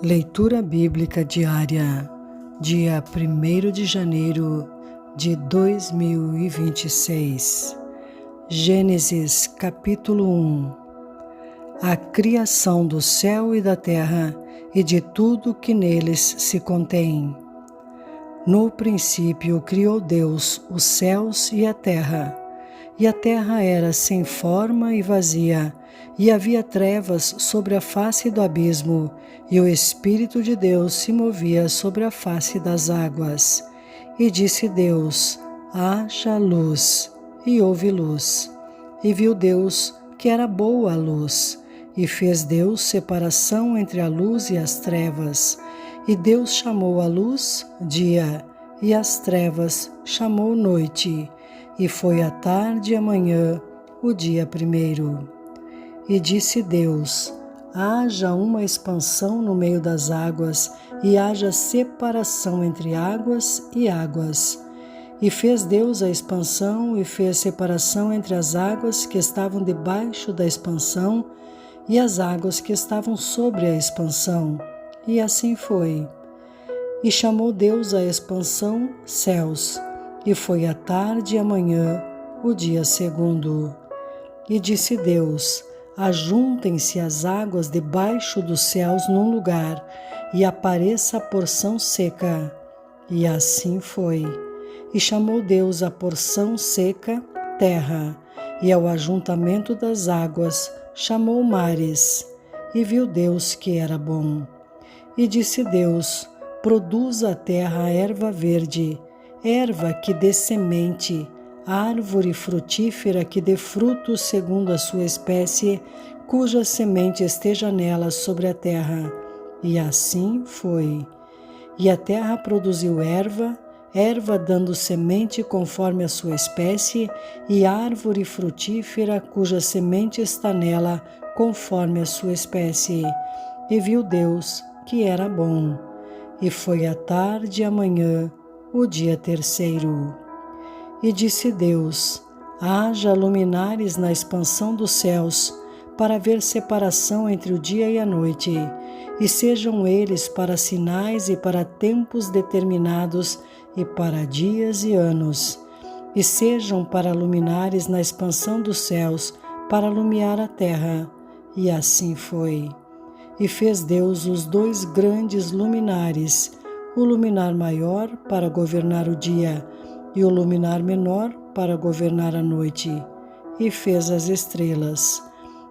Leitura Bíblica Diária, dia 1º de janeiro de 2026. Gênesis capítulo 1. A criação do céu e da terra e de tudo que neles se contém. No princípio criou Deus os céus e a terra era sem forma e vazia, e havia trevas sobre a face do abismo, e o Espírito de Deus se movia sobre a face das águas. E disse Deus: haja luz, e houve luz. E viu Deus que era boa a luz, e fez Deus separação entre a luz e as trevas. E Deus chamou a luz dia, e as trevas chamou noite. E foi a tarde e a manhã, o dia 1º. E disse Deus: haja uma expansão no meio das águas, e haja separação entre águas e águas. E fez Deus a expansão, e fez separação entre as águas que estavam debaixo da expansão, e as águas que estavam sobre a expansão. E assim foi. E chamou Deus a expansão céus. E foi a tarde e a manhã, o dia 2º. E disse Deus: ajuntem-se as águas debaixo dos céus num lugar, e apareça a porção seca. E assim foi. E chamou Deus a porção seca terra, e ao ajuntamento das águas chamou mares. E viu Deus que era bom. E disse Deus: produza a terra erva verde, erva que dê semente, árvore frutífera que dê frutos segundo a sua espécie, cuja semente esteja nela sobre a terra. E assim foi. E a terra produziu erva dando semente conforme a sua espécie, e árvore frutífera cuja semente está nela conforme a sua espécie. E viu Deus que era bom. E foi a tarde e a manhã, o dia 3º. E disse Deus: haja luminares na expansão dos céus, para haver separação entre o dia e a noite, e sejam eles para sinais e para tempos determinados, e para dias e anos. E sejam para luminares na expansão dos céus, para alumiar a terra. E assim foi. E fez Deus os 2 grandes luminares, o luminar maior para governar o dia, e o luminar menor para governar a noite. E fez as estrelas.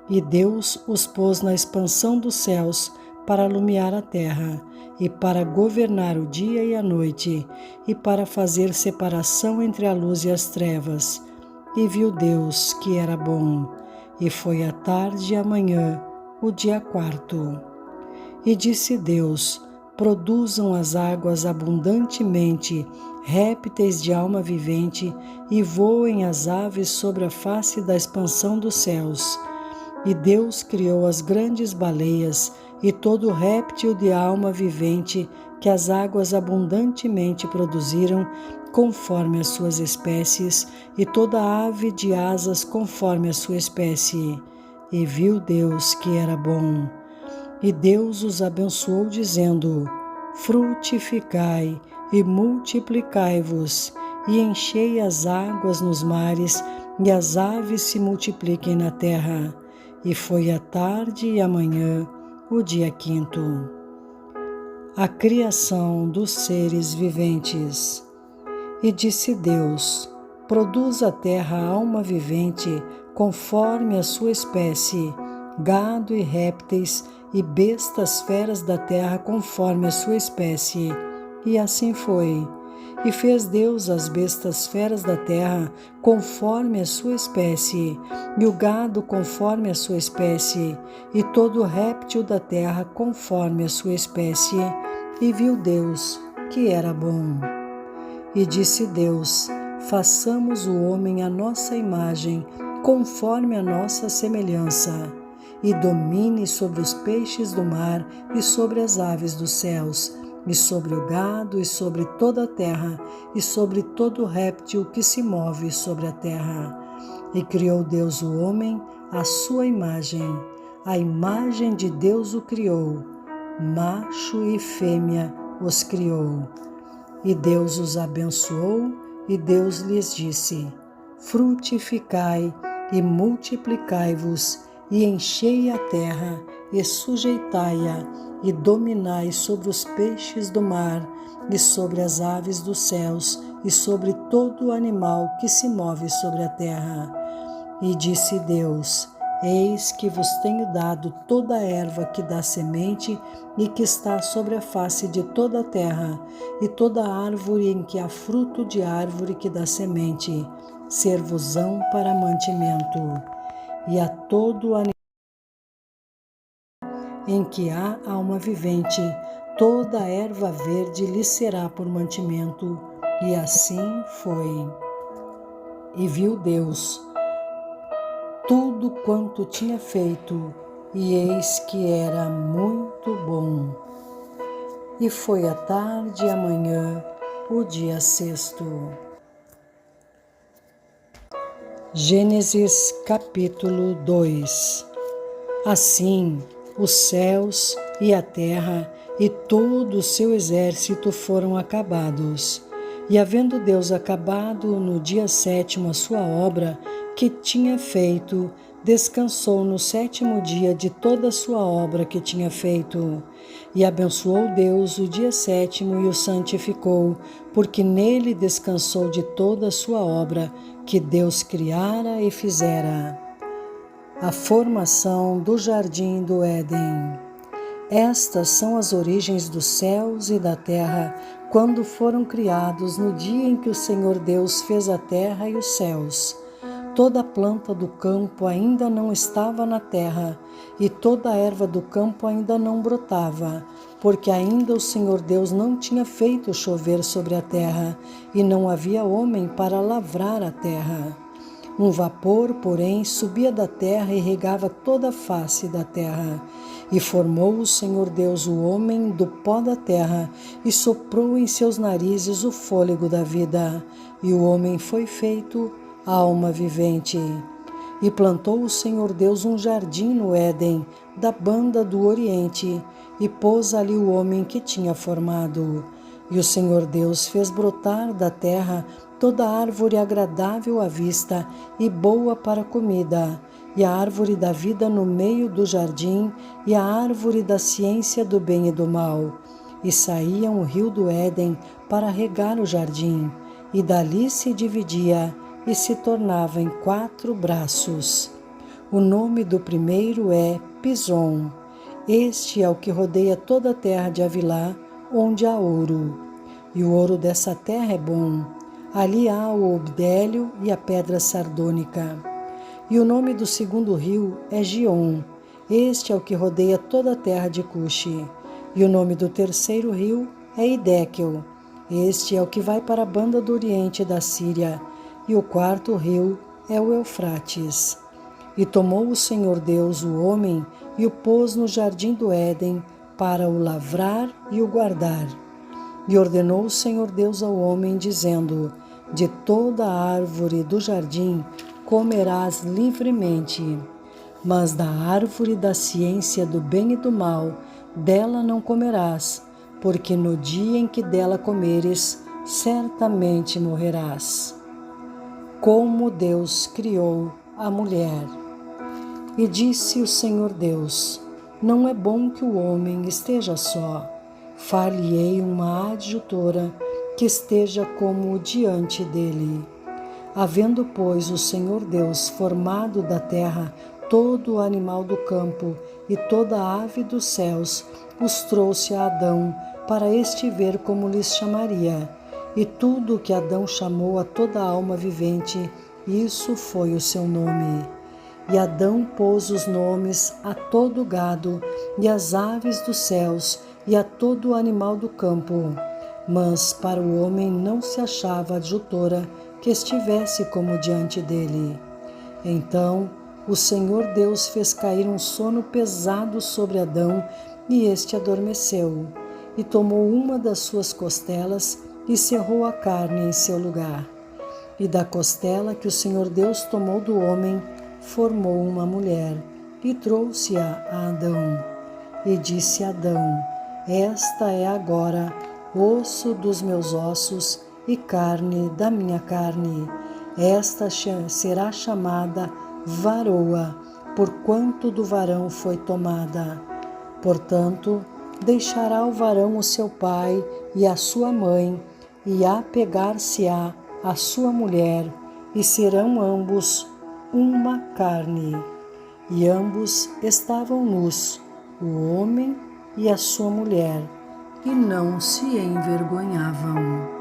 E Deus os pôs na expansão dos céus para alumiar a terra, e para governar o dia e a noite, e para fazer separação entre a luz e as trevas. E viu Deus que era bom. E foi a tarde e a manhã, o dia 4º. E disse Deus: produzam as águas abundantemente, répteis de alma vivente, e voem as aves sobre a face da expansão dos céus. E Deus criou as grandes baleias, e todo réptil de alma vivente que as águas abundantemente produziram, conforme as suas espécies, e toda ave de asas conforme a sua espécie. E viu Deus que era bom. E Deus os abençoou, dizendo: frutificai e multiplicai-vos, e enchei as águas nos mares, e as aves se multipliquem na terra. E foi a tarde e a manhã, o dia 5º. A criação dos seres viventes. E disse Deus: produz a terra alma vivente, conforme a sua espécie, gado e répteis, e bestas feras da terra conforme a sua espécie. E assim foi. E fez Deus as bestas feras da terra conforme a sua espécie, e o gado conforme a sua espécie, e todo réptil da terra conforme a sua espécie. E viu Deus que era bom. E disse Deus: façamos o homem à nossa imagem, conforme a nossa semelhança, e domine sobre os peixes do mar, e sobre as aves dos céus, e sobre o gado, e sobre toda a terra, e sobre todo réptil que se move sobre a terra. E criou Deus o homem à sua imagem, a imagem de Deus o criou, macho e fêmea os criou. E Deus os abençoou, e Deus lhes disse: frutificai e multiplicai-vos, e enchei a terra, e sujeitai-a, e dominai sobre os peixes do mar, e sobre as aves dos céus, e sobre todo o animal que se move sobre a terra. E disse Deus: eis que vos tenho dado toda a erva que dá semente e que está sobre a face de toda a terra, e toda árvore em que há fruto de árvore que dá semente, ser-vos-ão para mantimento. E a todo animal em que há alma vivente, toda erva verde lhe será por mantimento. E assim foi. E viu Deus tudo quanto tinha feito, e eis que era muito bom. E foi a tarde e a manhã, o dia sexto. Gênesis capítulo 2. Assim, os céus e a terra e todo o seu exército foram acabados. E havendo Deus acabado no dia sétimo a sua obra que tinha feito, descansou no sétimo dia de toda a sua obra que tinha feito. E abençoou Deus o dia sétimo e o santificou, porque nele descansou de toda a sua obra que Deus criara e fizera. A formação do jardim do Éden. Estas são as origens dos céus e da terra, quando foram criados no dia em que o Senhor Deus fez a terra e os céus. Toda a planta do campo ainda não estava na terra, e toda a erva do campo ainda não brotava, porque ainda o Senhor Deus não tinha feito chover sobre a terra, e não havia homem para lavrar a terra. Um vapor, porém, subia da terra e regava toda a face da terra. E formou o Senhor Deus o homem do pó da terra, e soprou em seus narizes o fôlego da vida. E o homem foi feito alma vivente. E plantou o Senhor Deus um jardim no Éden, da banda do Oriente, e pôs ali o homem que tinha formado. E o Senhor Deus fez brotar da terra toda árvore agradável à vista e boa para a comida, e a árvore da vida no meio do jardim, e a árvore da ciência do bem e do mal. E saía o rio do Éden para regar o jardim, e dali se dividia, e se tornava em 4 braços. O nome do primeiro é Pison. Este é o que rodeia toda a terra de Havilá, onde há ouro. E o ouro dessa terra é bom. Ali há o obdélio e a pedra sardônica. E o nome do segundo rio é Gion. Este é o que rodeia toda a terra de Cuxi. E o nome do terceiro rio é Hiddekel. Este é o que vai para a banda do oriente da Síria. E o quarto rio é o Eufrates. E tomou o Senhor Deus o homem e o pôs no jardim do Éden para o lavrar e o guardar. E ordenou o Senhor Deus ao homem, dizendo: de toda a árvore do jardim comerás livremente, mas da árvore da ciência do bem e do mal, dela não comerás, porque no dia em que dela comeres, certamente morrerás. Como Deus criou a mulher. E disse o Senhor Deus: não é bom que o homem esteja só. Far-lhe-ei uma adjutora que esteja como diante dele. Havendo, pois, o Senhor Deus formado da terra todo o animal do campo e toda a ave dos céus, os trouxe a Adão, para este ver como lhes chamaria. E tudo o que Adão chamou a toda a alma vivente, isso foi o seu nome. E Adão pôs os nomes a todo o gado, e às aves dos céus, e a todo o animal do campo. Mas para o homem não se achava adjutora que estivesse como diante dele. Então o Senhor Deus fez cair um sono pesado sobre Adão, e este adormeceu. E tomou uma das suas costelas e cerrou a carne em seu lugar. E da costela que o Senhor Deus tomou do homem, formou uma mulher, e trouxe-a a Adão. E disse Adão: Esta é agora osso dos meus ossos e carne da minha carne. Esta será chamada varoa, porquanto do varão foi tomada. Portanto, deixará o varão o seu pai e a sua mãe, e apegar-se-á à sua mulher, e serão ambos uma carne. E ambos estavam nus, o homem e a sua mulher, e não se envergonhavam.